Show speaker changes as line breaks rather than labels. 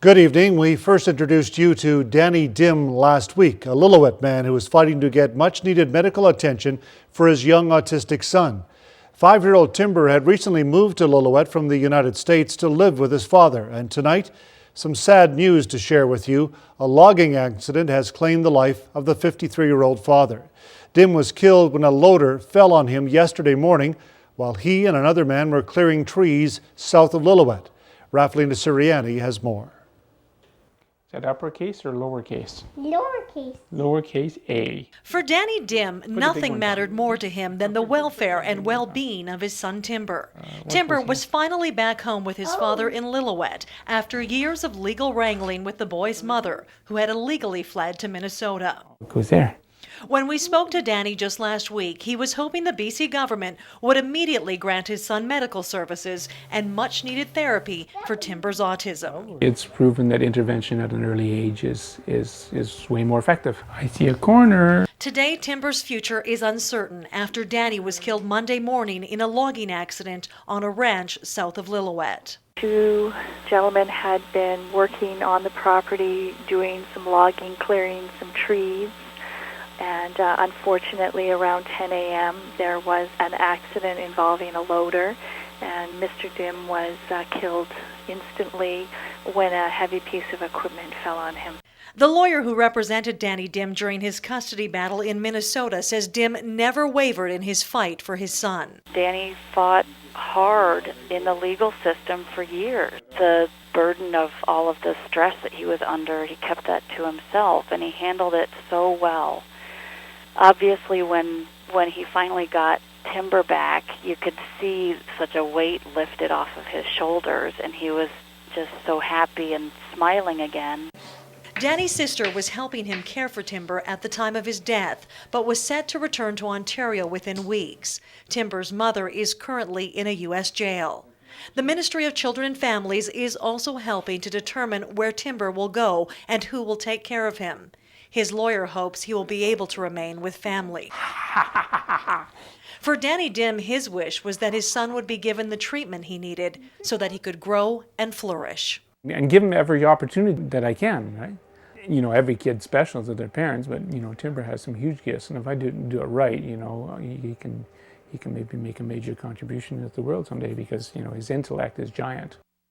Good evening. We first introduced you to Danny Dim last week, a Lillooet man who was fighting to get much-needed medical attention for his young autistic son. 5-year-old Timber had recently moved to Lillooet from the United States to live with his father. And tonight, some sad news to share with you. A logging accident has claimed the life of the 53-year-old father. Dim was killed when a loader fell on him yesterday morning while he and another man were clearing trees south of Lillooet. Rafalina Siriani has more.
Is that uppercase or lowercase?
Lowercase.
Lowercase a.
For Danny Dim, nothing mattered more to him than the welfare and well-being of his son Timber. Timber was finally back home with his father in Lillooet after years of legal wrangling with the boy's mother, who had illegally fled to Minnesota.
Who's there?
When we spoke to Danny just last week, he was hoping the BC government would immediately grant his son medical services and much-needed therapy for Timber's autism.
It's proven that intervention at an early age is way more effective. I see a corner.
Today, Timber's future is uncertain after Danny was killed Monday morning in a logging accident on a ranch south of Lillooet.
Two gentlemen had been working on the property, doing some logging, clearing some trees. And unfortunately, around 10 a.m., there was an accident involving a loader, and Mr. Dim was killed instantly when a heavy piece of equipment fell on him.
The lawyer who represented Danny Dim during his custody battle in Minnesota says Dim never wavered in his fight for his son.
Danny fought hard in the legal system for years. The burden of all of the stress that he was under, he kept that to himself, and he handled it so well. Obviously, when he finally got Timber back, you could see such a weight lifted off of his shoulders, and he was just so happy and smiling again.
Danny's sister was helping him care for Timber at the time of his death, but was set to return to Ontario within weeks. Timber's mother is currently in a U.S. jail. The Ministry of Children and Families is also helping to determine where Timber will go and who will take care of him. His lawyer hopes he will be able to remain with family. For Danny Dim, his wish was that his son would be given the treatment he needed so that he could grow and flourish.
And give him every opportunity that I can, right? You know, every kid's special to their parents, but, you know, Timber has some huge gifts, and if I do it right, you know, he can maybe make a major contribution to the world someday because, you know, his intellect is giant.